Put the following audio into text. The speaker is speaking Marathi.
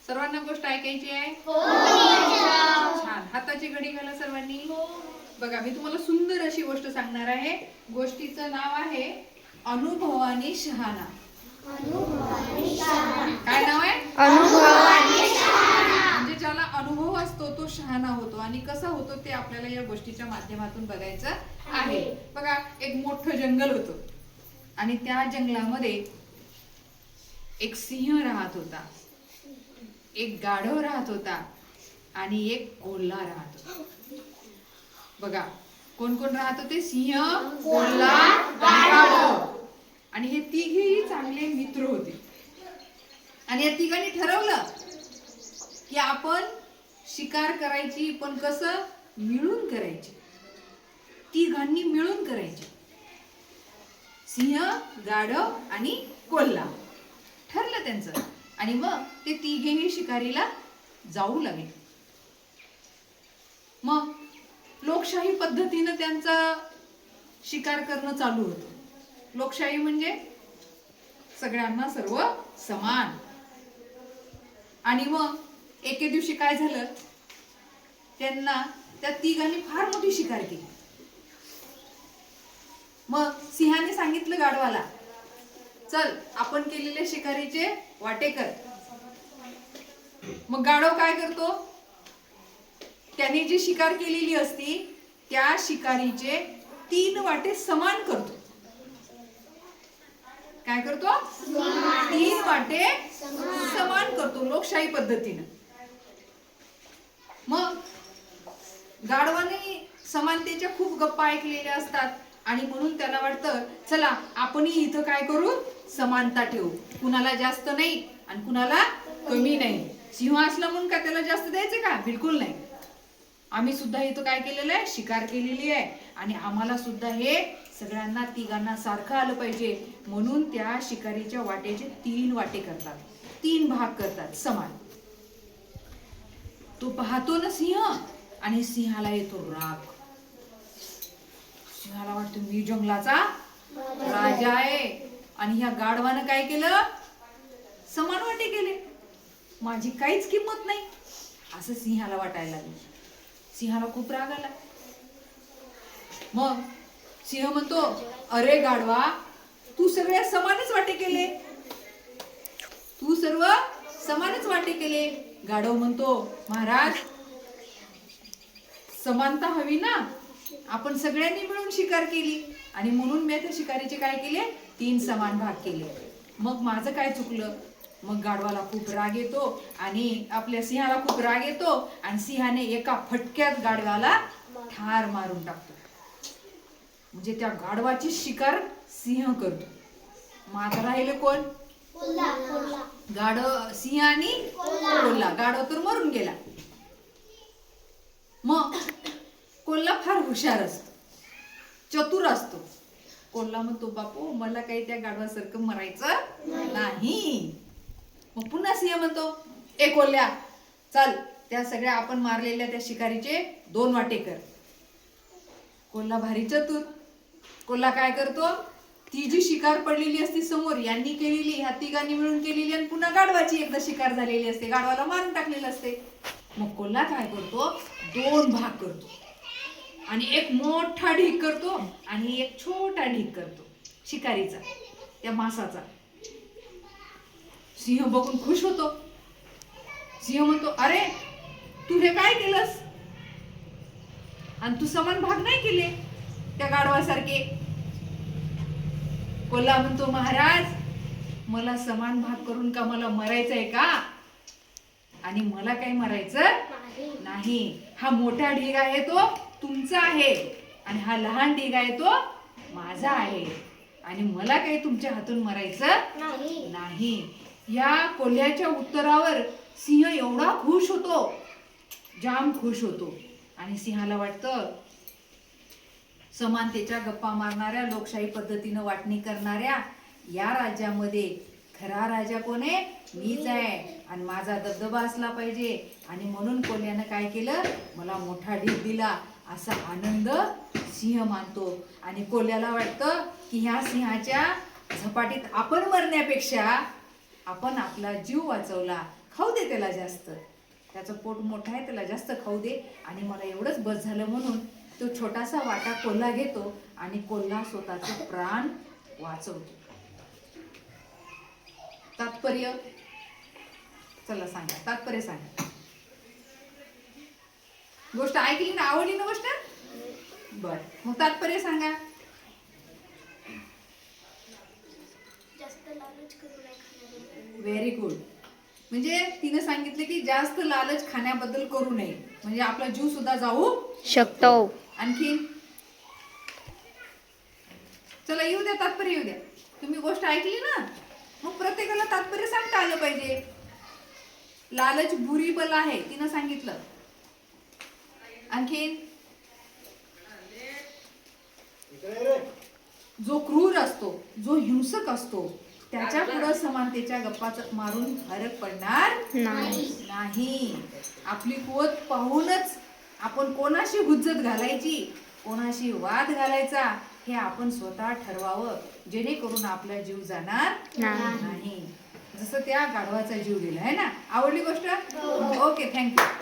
सर्वांना गोष्ट ऐकायची आहे? छान. हाताची घडी घाला सर्वांनी. बघा, मी तुम्हाला सुंदर अशी गोष्ट सांगणार आहे. गोष्टीचं नाव आहे अनुभवानी शहाणा. काय नाव आहे? अनुभवानी शहाणा. म्हणजे ज्याला अनुभव असतो तो शहाणा होतो. आणि कसा होतो ते आपल्याला या गोष्टीच्या माध्यमातून बघायचं आहे. बघा, एक मोठं जंगल होतं आणि त्या जंगलामध्ये एक सिंह राहत होता, एक गाढव राहत होता आणि एक कोल्हा राहत होता. बघा, कोण कोण राहत होते? सिंह, कोल्हा आणि गाढव. आणि हे तिघेही चांगले मित्र होते. आणि या तिघांनी ठरवलं की आपण शिकार करायची, पण कसं? मिळून करायची. तिघांनी मिळून करायची. सिंह, गाढव आणि कोल्हा ठरलं त्यांचं. आणि मग ते तिघेही शिकारीला जाऊ लागले. मग लोकशाही पद्धतीनं त्यांचा शिकार करणं चालू होतं. लोकशाही म्हणजे सगळ्यांना सर्व समान. आणि मग एके दिवशी काय झालं, त्यांना त्या तिघांनी फार मोठी शिकार केली. मग सिंहाने सांगितलं गाढवाला, चल आपण केलेल्या शिकारीचे वाटे कर. मग गाढव काय करतो? त्याने जी शिकार केलेली असती त्या शिकारीचे 3 वाटे समान करतो. काय करतो? 3 वाटे समान करतो लोकशाही पद्धतीनं. मग गाढवाने समानतेच्या खूप गप्पा ऐकलेल्या असतात आणि म्हणून त्याला वाटतं, चला आपणही इथं काय करू? समानता ठेवू. कुणाला जास्त नाही आणि कुणाला कमी नाही. सिंह असला म्हणून का त्याला जास्त द्यायचं का? बिलकुल नाही. आम्ही सुद्धा इथं काय केलेलं आहे? शिकार केलेली आहे. आणि आम्हाला सुद्धा हे सगळ्यांना तिघांना सारखं आलं पाहिजे म्हणून त्या शिकारीच्या वाट्याचे 3 वाटे करतात, 3 भाग करतात समान. तो पाहतो ना सिंह, आणि सिंहाला येतो राग. सिंहाला वाटतं, मी जंगलाचा राजा आहे आणि ह्या गाढवानं काय केलं? समान वाटे केले. माझी काहीच किंमत नाही असं सिंहाला वाटायला लागलं. सिंहाला खूप राग आला. मग सिंह म्हणतो, अरे गाढवा, तू सगळ्या समानच वाटे केले, तू सर्व समानच वाटे केले. गाढव म्हणतो, महाराज, समानता हवी ना. आपण सगळ्यांनी मिळून शिकार केली आणि म्हणून मी त्या शिकारीचे काय केले? 3 समान भाग केले. मग माझं काय चुकलं? मग गाढवाला खूप राग येतो आणि आपल्या सिंहाला खूप राग येतो आणि सिंहाने एका फटक्यात गाढवाला ठार मारून टाकतो. म्हणजे त्या गाढवाची शिकार सिंह करतो. मग आता राहिलं कोण? गाढव, सिंह आणि कोल्हा. गाढव तर मरून गेला. मग कोल्हा फार हुशार असतो, चतुर असतो. कोल्हा म्हणतो, बापू मला काही त्या गाढवासारखं मरायचं नाही. मग पुन्हा सिंह म्हणतो, ए कोल्ह्या, चल त्या सगळ्या आपण मारलेल्या त्या शिकारीचे 2 वाटे कर. कोल्हा भारी चतुर. कोल्हा काय करतो? ती जी शिकार पडलेली असते समोर, यांनी केलेली, ह्या तिघांनी मिळून केलेली, आणि पुन्हा गाढवाची एकदा शिकार झालेली असते, गाढवाला मारून टाकलेलं असते. मग कोल्हा काय करतो? 2 भाग करतो आणि एक मोठा ढीग करतो आणि एक छोटा ढीग करतो शिकारीचा, त्या मासाचा. सिंह बघून खुश होतो. सिंह म्हणतो, अरे तू हे काय केलंस? आणि तू समान भाग नाही केले त्या गाढवासारखे. कोल्हा म्हणतो, महाराज, मला समान भाग करून का मला मरायचंय का? आणि मला काही मरायचं नाही. हा मोठा ढीग आहे तो तुमचा आहे आणि हा लहान ढीग आहे तो माझा आहे आणि मला काही तुमच्या हातून मरायचं नाही. या कोल्ह्याच्या उत्तरावर सिंह एवढा खुश होतो, जाम खुश होतो. आणि सिंहाला वाटतं, समानतेच्या गप्पा मारणाऱ्या, लोकशाही पद्धतीनं वाटणी करणाऱ्या या राज्यामध्ये खरा राजा कोण आहे? मीच आहे आणि माझा दबदबा असला पाहिजे. आणि म्हणून कोल्ह्यानं काय केलं? मला मोठा ढीग दिला असा आनंद सिंह मानतो. आणि कोल्ह्याला वाटतं की ह्या सिंहाच्या झपाटीत आपण मरण्यापेक्षा आपण आपला जीव वाचवला, खाऊ दे त्याला जास्त, त्याचं पोट मोठं आहे त्याला जास्त खाऊ दे आणि मला एवढंच बस झालं म्हणून तो छोटासा वाटा कोल्हा घेतो आणि कोल्हा स्वतःचे प्राण वाचवतो. तात्पर्य चला सांगा, तात्पर्य सांगा. गोष्ट ऐकली ना, आवडली ना गोष्ट? बर, मग तात्पर्य सांगा. जास्त लालच करू नये. Very good. म्हणजे तिने सांगितले की जास्त लालच खाण्याबद्दल करू नये, म्हणजे आपला जीव सुद्धा जाऊ शकतो. आणखी चला येऊ द्या, तात्पर्य येऊ द्या. तुम्ही गोष्ट ऐकली ना, मग प्रत्येकाला तात्पर्य सांगता आलं पाहिजे. लालच बुरी बला आहे तिनं सांगितलं. आणखीन जो क्रूर असतो, जो हिंसक असतो, त्याच्या पुढे समानतेच्या गप्पा मारून फरक पडणार नाही. आपली कुवत पाहूनच आपण कोणाशी हुज्जत घालायची, कोणाशी वाद घालायचा हे आपण स्वतः ठरवावं, जेणेकरून आपला जीव जाणार नाही. जसं त्या गाढवाचा जीव गेला आहे ना. आवडली गोष्ट? Okay, thank you.